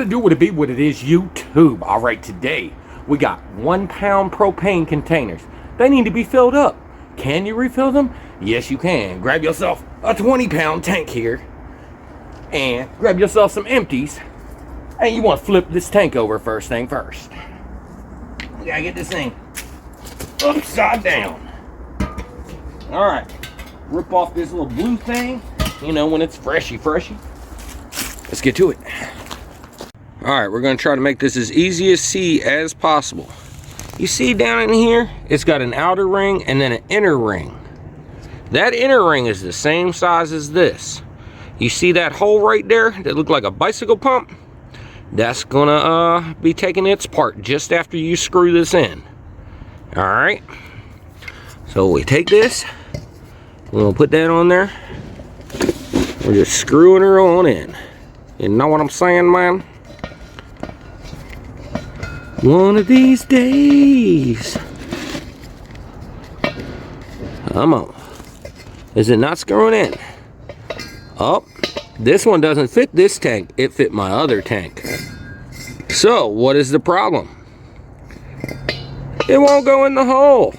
to do what it be, what it is, YouTube. All right, today we got 1 pound propane containers. They need to be filled up. Can you refill them? Yes, you can. Grab yourself a 20-pound tank here and grab yourself some empties. And you want to flip this tank over first thing first. You gotta get this thing upside down. All right, rip off this little blue thing. You know, when it's freshy. Let's get to it. All right, we're gonna try to make this as easy to see as possible. You see down in here, it's got an outer ring and then an inner ring. That inner ring is the same size as this. You see that hole right there that looked like a bicycle pump? That's gonna be taking its part just after you screw this in. All right, so we take this, we're gonna put that on there. We're just screwing her on in. You know what I'm saying, man? One of these days. Come on. Is it not screwing in? Oh, this one doesn't fit this tank. It fit my other tank. So, what is the problem? It won't go in the hole.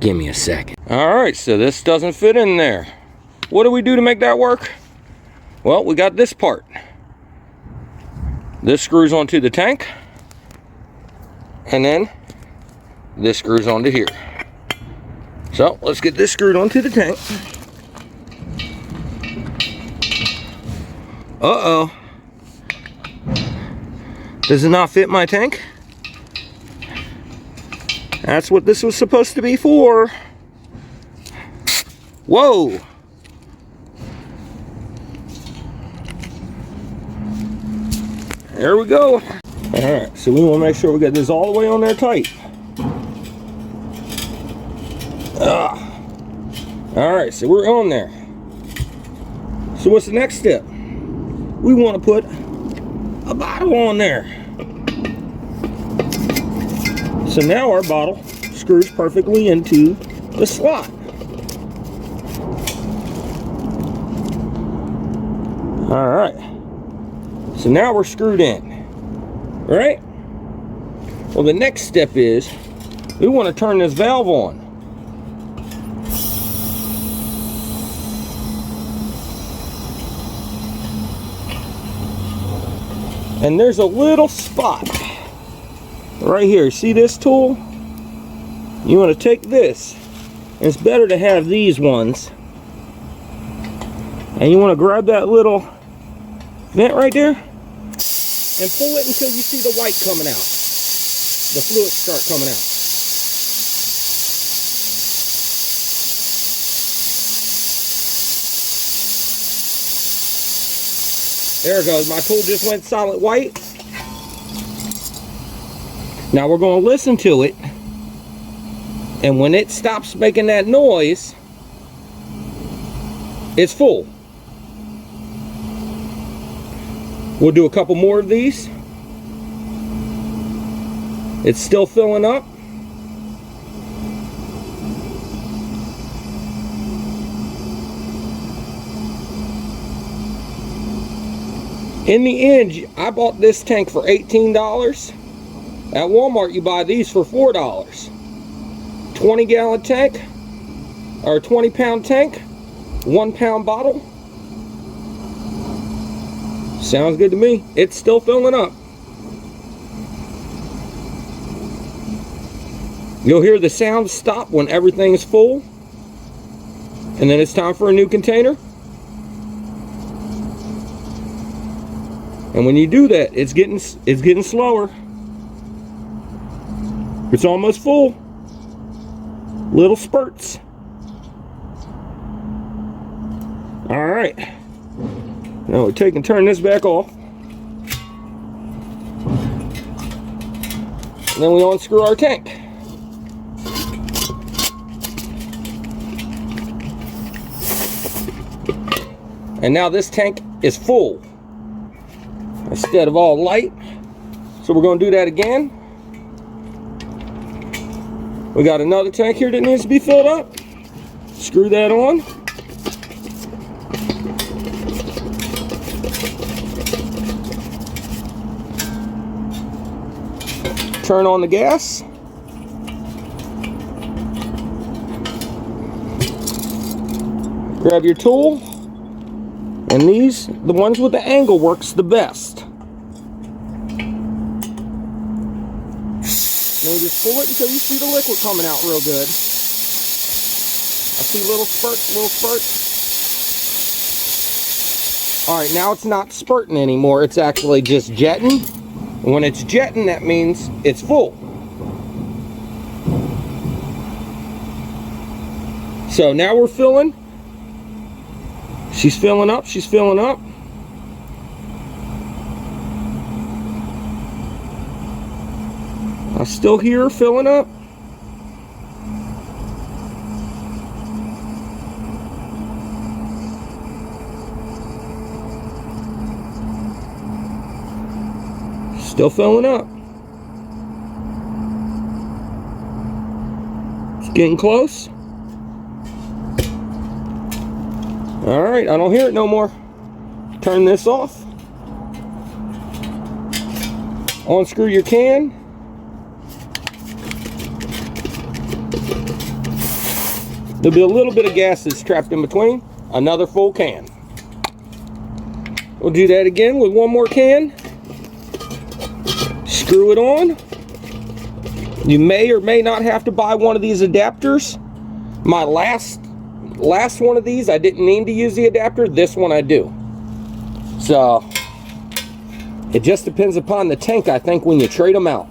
Give me a second. Alright, so this doesn't fit in there. What do we do to make that work? Well, we got this part. This screws onto the tank. And then this screws onto here. So let's get this screwed onto the tank. Uh-oh. Does it not fit my tank? That's what this was supposed to be for. Whoa. There we go. Alright, so we want to make sure we get this all the way on there tight. Alright, so we're on there. So what's the next step? We want to put a bottle on there. So now our bottle screws perfectly into the slot. Alright, so now we're screwed in. Right? Well, the next step is we want to turn this valve on. And there's a little spot right here. See this tool? You want to take this. And it's better to have these ones. And you want to grab that little vent right there and pull it until you see the white coming out. The fluid start coming out. There it goes. My tool just went solid white. Now we're going to listen to it. And when it stops making that noise, it's full. We'll do a couple more of these. It's still filling up. In the end, I bought this tank for $18. At Walmart, you buy these for $4. 20-gallon tank, or 20-pound tank, 1 pound bottle. Sounds good to me. It's still filling up. You'll hear the sound stop when everything's full. And then it's time for a new container. And when you do that, it's getting slower. It's almost full. Little spurts. All right. Now we take and turn this back off. And then we unscrew our tank. And now this tank is full instead of all light. So we're going to do that again. We got another tank here that needs to be filled up. Screw that on. Turn on the gas. Grab your tool. And these, the ones with the angle, works the best. Now just pull it until you see the liquid coming out real good. I see little spurts, little spurts. Alright, now it's not spurting anymore, it's actually just jetting. And when it's jetting, that means it's full. So now we're filling. She's filling up, she's filling up. I still hear her filling up. Still filling up. It's getting close. Alright, I don't hear it no more. Turn this off. Unscrew your can. There'll be a little bit of gas that's trapped in between. Another full can. We'll do that again with one more can. Screw it on. You may or may not have to buy one of these adapters. My last one of these, I didn't need to use the adapter. This one I do. So it just depends upon the tank, I think, when you trade them out.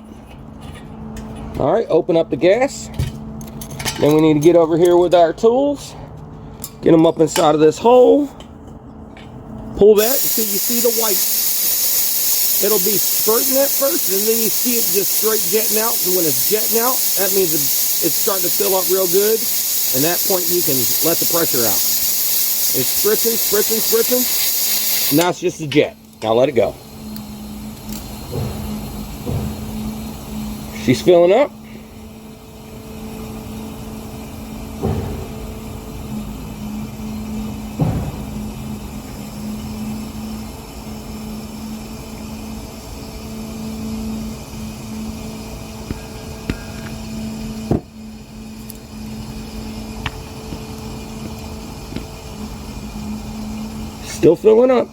Alright, open up the gas. Then we need to get over here with our tools. Get them up inside of this hole. Pull that until you see the white. It'll be spurting at first, and then you see it just straight jetting out. And when it's jetting out, that means it's starting to fill up real good. And at that point, you can let the pressure out. It's spritzing, spritzing, spritzing. Now it's just a jet. Now let it go. She's filling up. Still filling up.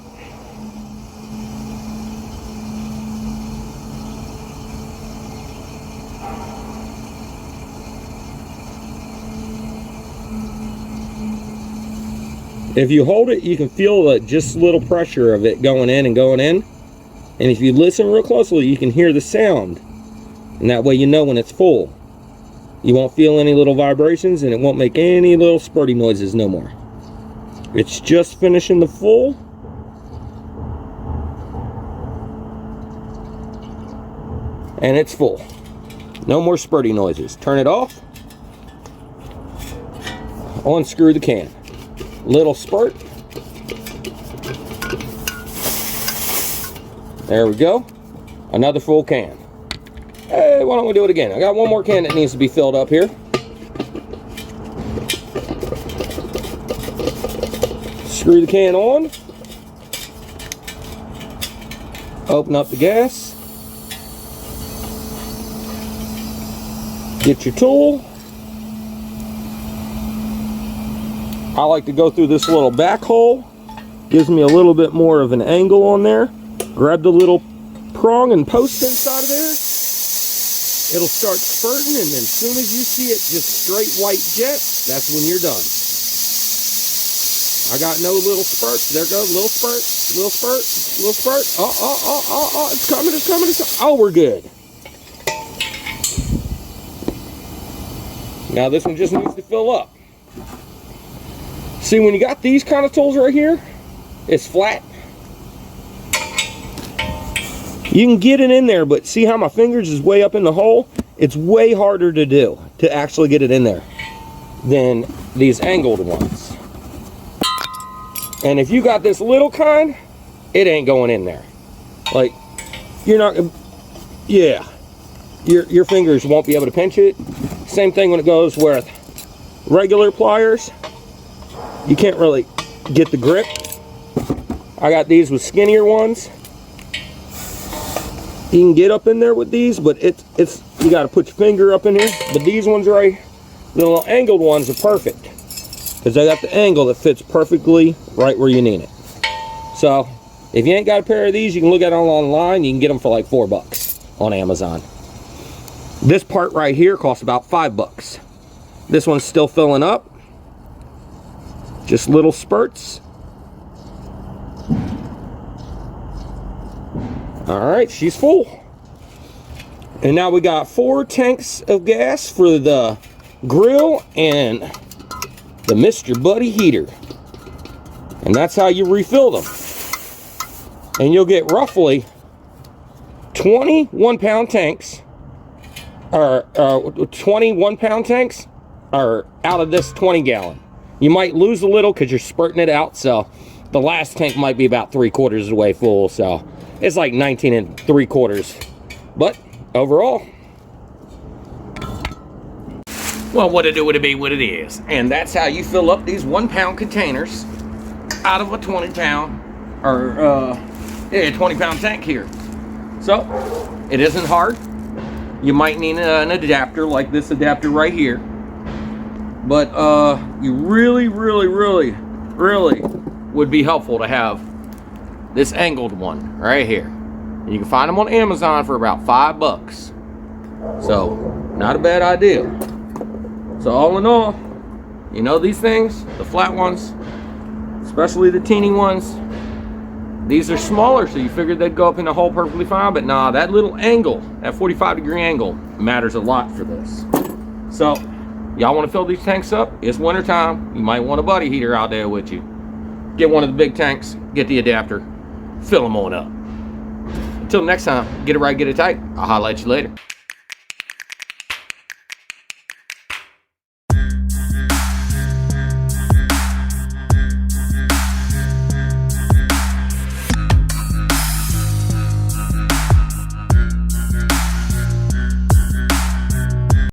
If you hold it, you can feel just a little pressure of it going in and going in. And if you listen real closely, you can hear the sound. And that way you know when it's full. You won't feel any little vibrations, and it won't make any little spurty noises no more. It's just finishing the full. And it's full. No more spurty noises. Turn it off. Unscrew the can. Little spurt. There we go. Another full can. Hey, why don't we do it again? I got one more can that needs to be filled up here. Screw the can on. Open up the gas. Get your tool. I like to go through this little back hole. Gives me a little bit more of an angle on there. Grab the little prong and post inside of there. It'll start spurting, and as soon as you see it just straight white jet, that's when you're done. I got no little spurts. There goes, little spurt, little spurt, little spurt. Oh, it's coming, it's coming, it's coming. Oh, we're good. Now this one just needs to fill up. See, when you got these kind of tools right here, it's flat. You can get it in there, but see how my fingers is way up in the hole? It's way harder to do, to actually get it in there, than these angled ones. And if you got this little kind, it ain't going in there. Like, you're not, yeah, your fingers won't be able to pinch it. Same thing when it goes with regular pliers. You can't really get the grip. I got these with skinnier ones. You can get up in there with these, but it's you got to put your finger up in here. But these ones right, the little angled ones are perfect because they got the angle that fits perfectly right where you need it. So if you ain't got a pair of these, you can look at them online. You can get them for like $4 on Amazon. This part right here costs about $5. This one's still filling up. Just little spurts. All right, she's full. And now we got 4 tanks of gas for the grill and the Mr. Buddy heater. And that's how you refill them. And you'll get roughly 20 1-pound tanks, or 20 1-pound tanks are out of this 20-gallon. You might lose a little because you're spurting it out, so the last tank might be about 3/4 of the way full, so it's like 19 3/4. But overall, well, what it do, what it be, what it is. And that's how you fill up these 1-pound containers out of a 20-pound, or 20-pound tank here. So it isn't hard. You might need an adapter like this adapter right here, but you really would be helpful to have this angled one right here. And you can find them on Amazon for about $5. So not a bad idea. So all in all, you know, these things, the flat ones, especially the teeny ones, these are smaller, so you figured they'd go up in the hole perfectly fine, but nah, that little angle, that 45-degree angle, matters a lot for this. So, y'all want to fill these tanks up? It's winter time. You might want a buddy heater out there with you. Get one of the big tanks, get the adapter, fill them on up. Until next time, get it right, get it tight. I'll holler at you later.